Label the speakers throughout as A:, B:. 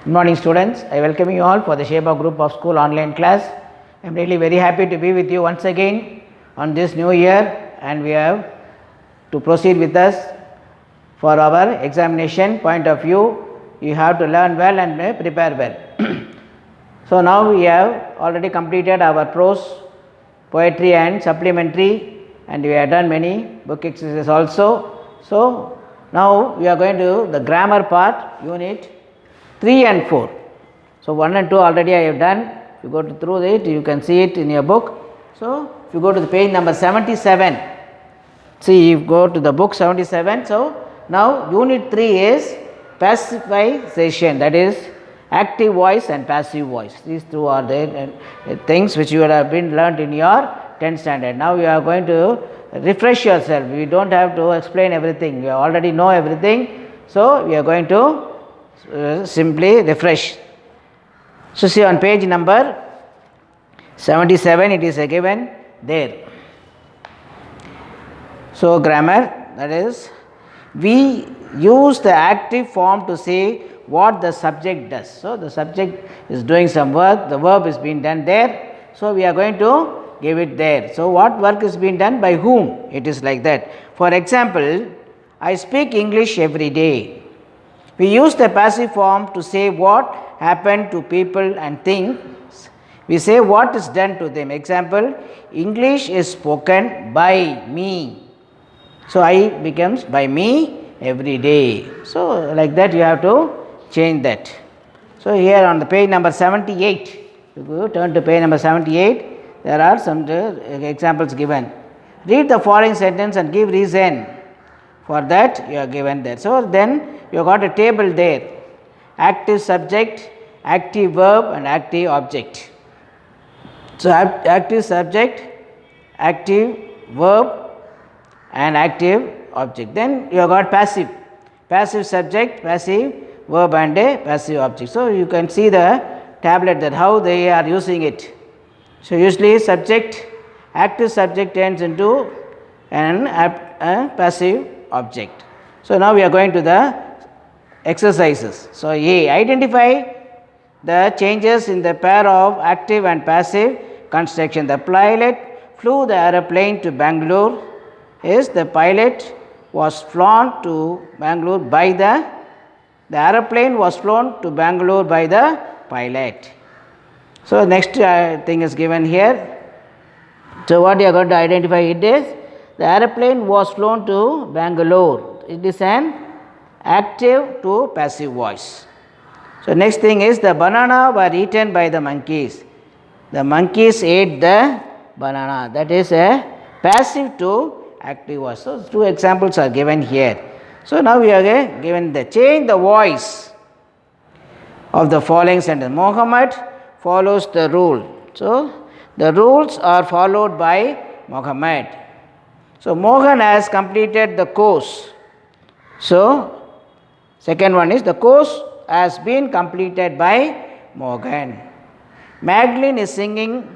A: Good morning, students. I welcome you all for the Sheba Group of School online class. I am really very happy to be with you once again on this new year, and we have to proceed with us for our examination point of view. You have to learn well and prepare well. So, now we have already completed our prose, poetry and supplementary, and we have done many book exercises also. So, now we are going to the grammar part, unit 3 and 4. So, 1 and 2 already I have done. If you go through it, you can see it in your book. So, if you go to the page number 77, see, you go to the book 77. So, now unit 3 is passivization, that is active voice and passive voice. These two are the things which you would have been learnt in your 10th standard. Now, you are going to refresh yourself. We do not have to explain everything, you already know everything. So, we are going to simply refresh. So, see on page number 77, it is given there. So, grammar, that is, we use the active form to say what the subject does. So, the subject is doing some work, the verb is being done there. So, we are going to give it there. So, what work is being done by whom? It is like that. For example, I speak English every day. We use the passive form to say what happened to people and things. We say what is done to them. Example, English is spoken by me. So, I becomes by me every day. So, like that you have to change that. So, here on the page number 78, you turn to page number 78, there are some examples given. Read the following sentence and give reason for that you are given there. So, then you have got a table there, active subject, active verb and active object. So, active subject, active verb and active object. Then you have got passive, passive subject, passive verb and a passive object. So, you can see the tablet that how they are using it. So, usually subject, active subject turns into an passive object. So, now we are going to the exercises. So, A, identify the changes in the pair of active and passive construction. The pilot flew the aeroplane to Bangalore. Yes, the pilot was flown to Bangalore by the aeroplane was flown to Bangalore by the pilot. So, next thing is given here. So, what you are going to identify it is the aeroplane was flown to Bangalore. It is an active to passive voice. So, next thing is the banana were eaten by the monkeys. The monkeys ate the banana, that is a passive to active voice. So, 2 examples are given here. So, now we are given the change the voice of the following sentence. Muhammad follows the rule. So, the rules are followed by Muhammad. So, Mohan has completed the course. So, second one is the course has been completed by Morgan. Magdalene is singing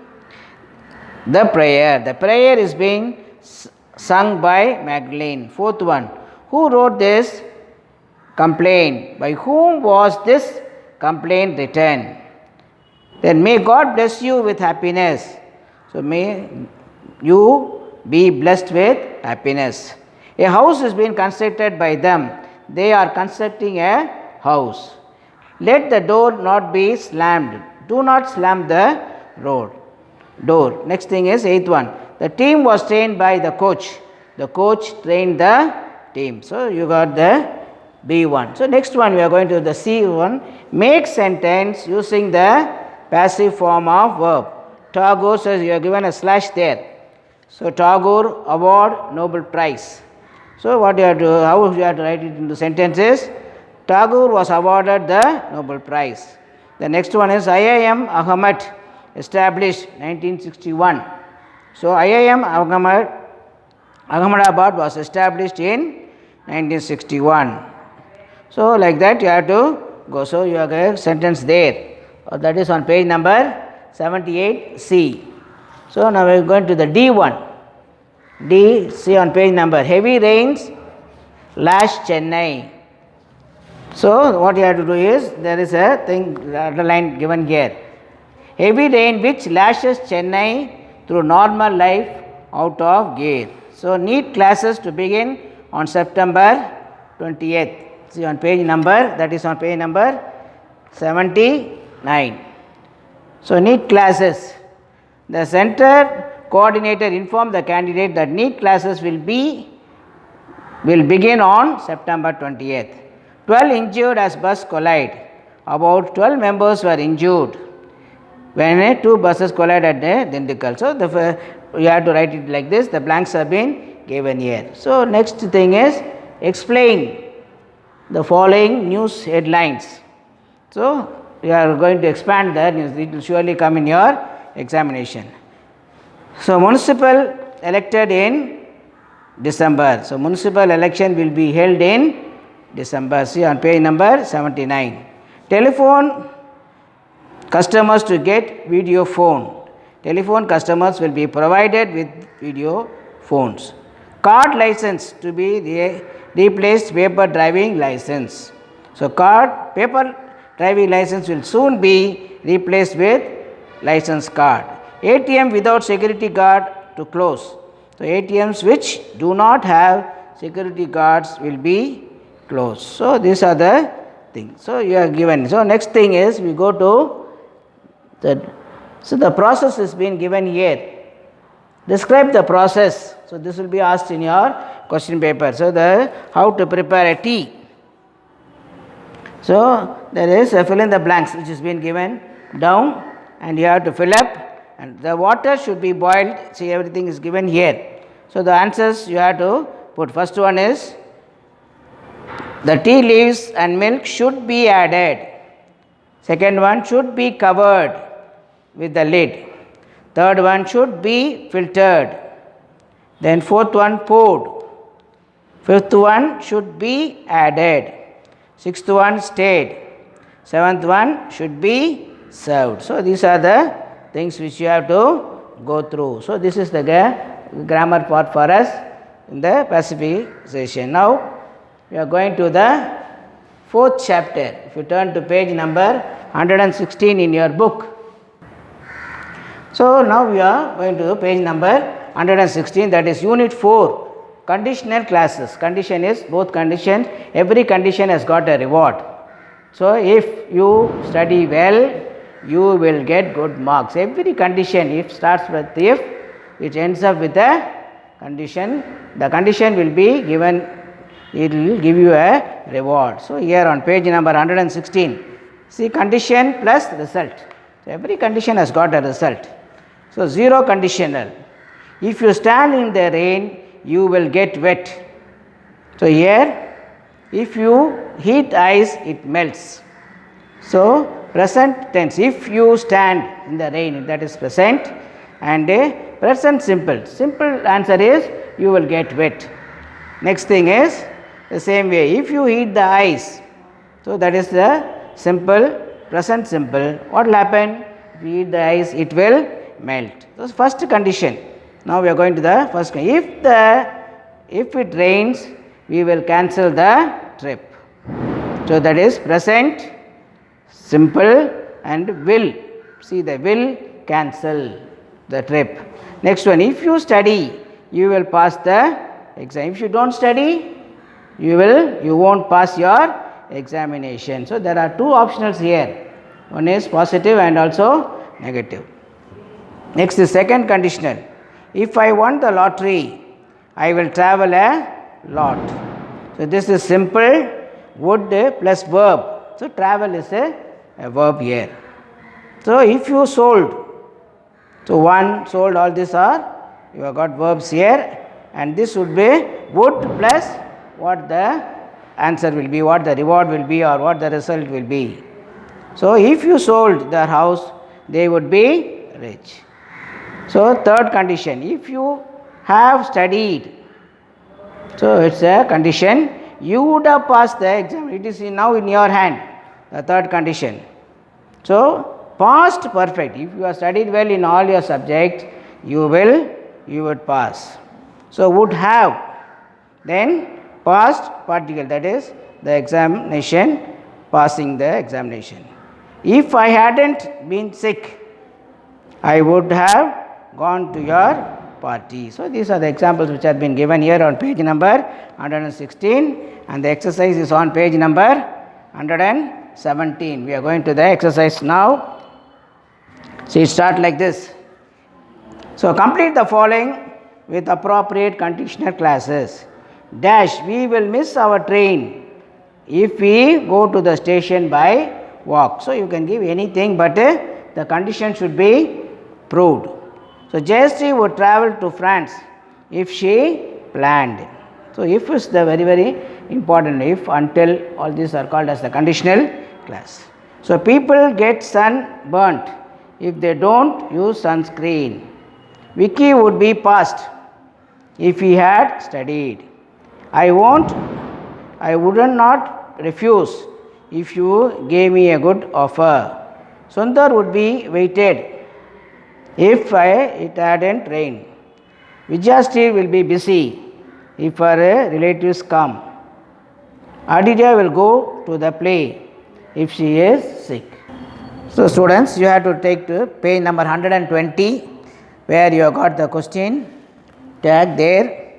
A: the prayer. The prayer is being sung by Magdalene. Fourth one, who wrote this complaint? By whom was this complaint written? Then may God bless you with happiness. So, may you be blessed with happiness. A house is being constructed by them. They are constructing a house. Let the door not be slammed. Do not slam the door. Next thing is 8th one. The team was trained by the coach. The coach trained the team. So, you got the B1. So, next one we are going to the C1. Make sentence using the passive form of verb. Tagore says you are given a slash there. So, Tagore award Nobel Prize. So, what you have to, how you have to write it into sentences? Tagore was awarded the Nobel Prize. The next one is IIM Ahmed, established 1961. So, IIM Ahmedabad was established in 1961. So, like that you have to go. So, you have a sentence there. That is on page number 78C. So, now we are going to the D1. D, see on page number, heavy rains lash Chennai. So what you have to do is, there is a thing underline given here. Heavy rain which lashes Chennai through normal life out of gear. So NEET classes to begin on September 28th. See on page number, that is on page number 79. So NEET classes. The center coordinator informed the candidate that NEET classes will begin on September 20th. 12 injured as bus collide. About 12 members were injured when two buses collided at Dindigul. So you have to write it like this. The blanks have been given here. So next thing is, explain the following news headlines. So you are going to expand the news. It will surely come in your examination. So municipal elected in December. So municipal election will be held in December. See on page number 79. Telephone customers to get video phone. Telephone customers will be provided with video phones. Card license to be replaced paper driving license. So paper driving license will soon be replaced with license card. ATM without security guard to close. So ATMs which do not have security guards will be closed. So these are the things. So you are given. So next thing is, we go to the process has been given here. Describe the process. So this will be asked in your question paper. So how to prepare a tea. So there is a fill in the blanks which has been given down, and you have to fill up, and the water should be boiled. See, everything is given here. So the answers you have to put. First one is, the tea leaves and milk should be added. Second one, should be covered with the lid. Third one, should be filtered. Then fourth one, poured. Fifth one, should be added. Sixth one, stayed. Seventh one, should be served. So these are the things which you have to go through. So this is the grammar part for us in the pacification. Now we are going to the fourth chapter. If you turn to page number 116 in your book. So now we are going to page number 116, that is unit 4, conditional classes. Condition is both conditions. Every condition has got a reward. So if you study well, you will get good marks. Every condition, if starts with if, it ends up with a condition. The condition will be given, it will give you a reward. So here on page number 116, see condition plus result. So every condition has got a result. So zero conditional. If you stand in the rain, you will get wet. So here, if you heat ice, it melts. So present tense, if you stand in the rain, that is present, and present simple. Simple answer is, you will get wet. Next thing is the same way, if you heat the ice, so that is the simple, present simple. What will happen? If you heat the ice, it will melt. So first condition. Now we are going to the first. If it rains, we will cancel the trip. So that is present simple and will. See, the will cancel the trip. Next one, if you study, you will pass the exam. If you don't study, you won't pass your examination. So there are two optionals here. One is positive and also negative. Next is second conditional. If I won the lottery, I will travel a lot. So this is simple, would plus verb. So travel is a verb here. So if you sold, so one, sold, all these are, you have got verbs here, and this would be would plus what the answer will be, what the reward will be, or what the result will be. So if you sold their house, they would be rich. So third condition, if you have studied, so it's a condition, you would have passed the exam. It is now in your hand, the third condition. So past perfect, if you have studied well in all your subjects, you would pass. So would have, then past particle, that is the examination passing the examination. If I hadn't been sick, I would have gone to your party. So, these are the examples which have been given here on page number 116, and the exercise is on page number 117. We are going to the exercise now. So, it starts like this. So, complete the following with appropriate conditional clauses. Dash, we will miss our train if we go to the station by walk. So, you can give anything, but the condition should be proved. So, Jayashree would travel to France if she planned. So, if is the very, very important. If, until, all these are called as the conditional clause. So, people get sunburnt if they don't use sunscreen. Vicky would be passed if he had studied. I wouldn't not refuse if you gave me a good offer. Sundar would be waited if it hadn't rained. Vijayashree will be busy if her relatives come. Aditya will go to the play if she is sick. So, students, you have to take to page number 120, where you have got the question tag there.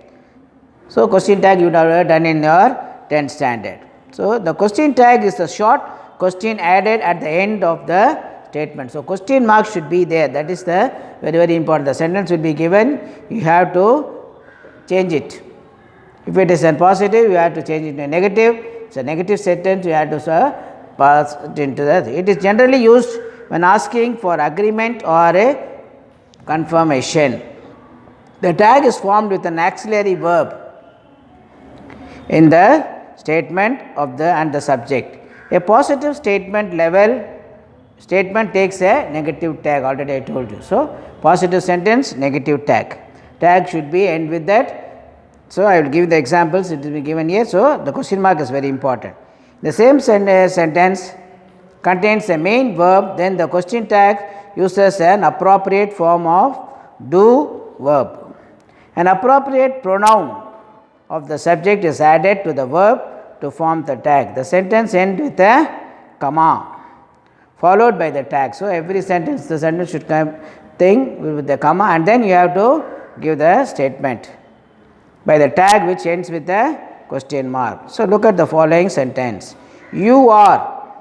A: So, question tag you would have done in your 10th standard. So, the question tag is a short question added at the end of the statement. So, question mark should be there, that is the very, very important. The sentence will be given, you have to change it. If it is a positive, you have to change it to a negative. It's a negative sentence, you have to pass it into that. It is generally used when asking for agreement or a confirmation. The tag is formed with an auxiliary verb in the statement of the and the subject. A positive statement takes a negative tag, already I told you. So, positive sentence, negative tag. Tag should be end with that. So, I will give the examples, it will be given here. So, the question mark is very important. The same sentence contains a main verb, then the question tag uses an appropriate form of do verb. An appropriate pronoun of the subject is added to the verb to form the tag. The sentence ends with a comma followed by the tag. So, every sentence, the sentence should come with the comma, and then you have to give the statement by the tag which ends with a question mark. So, look at the following sentence. You are,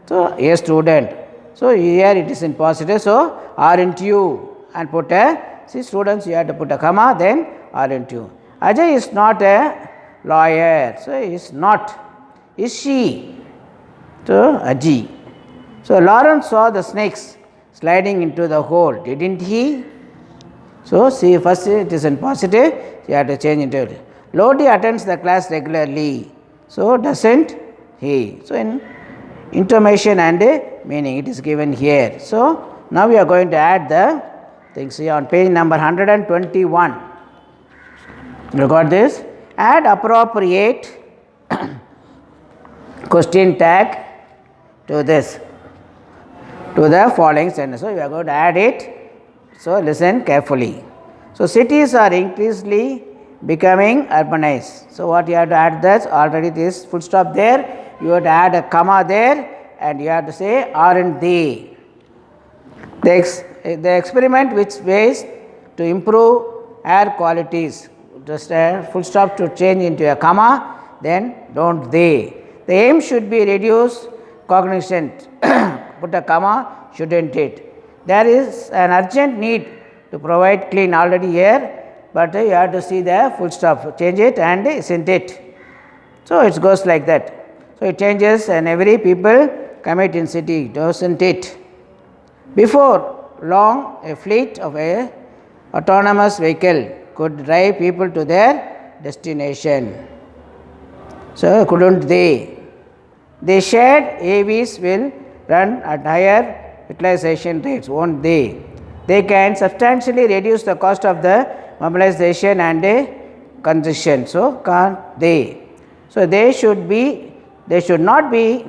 A: so a student. So, here it is in positive. So, aren't you, and put a, see students, you have to put a comma, then aren't you. Ajay is not a lawyer. So, he is not. Is she? So, Aji. So, Lawrence saw the snakes sliding into the hole, didn't he? So, see, first it is in positive, you have to change into it. Lodi attends the class regularly. So, doesn't he? So, in intonation and meaning it is given here. So, now we are going to add the things here on page number 121. You got this? Add appropriate question tag to this, to the following sentence. So, you are going to add it. So, listen carefully. So, cities are increasingly becoming urbanized. So, what you have to add that, already this full stop there, you have to add a comma there, and you have to say aren't they. The experiment which ways to improve air qualities, just a full stop to change into a comma, then don't they. The aim should be reduce cognizant, put a comma, shouldn't it. There is an urgent need to provide clean, already here, but you have to see the full stop, change it and isn't it. So, it goes like that. So, it changes, and every people commit in city, doesn't it. Before long, a fleet of a autonomous vehicle could drive people to their destination. So, couldn't they. The shared AVs will run at higher utilization rates, won't they? They can substantially reduce the cost of the mobilization and congestion. So, can't they? So, they should not be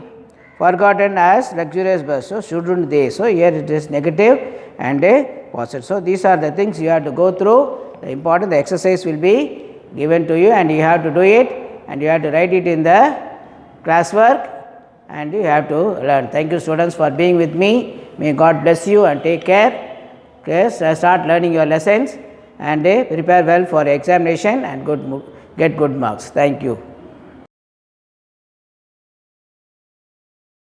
A: forgotten as luxurious bus. So, shouldn't they? So, here it is negative and positive. So, these are the things you have to go through. The important, the exercise will be given to you, and you have to do it, and you have to write it in the classwork, and you have to learn. Thank you students for being with me. May God bless you and take care. Okay, so start learning your lessons and prepare well for examination and get good marks. Thank you.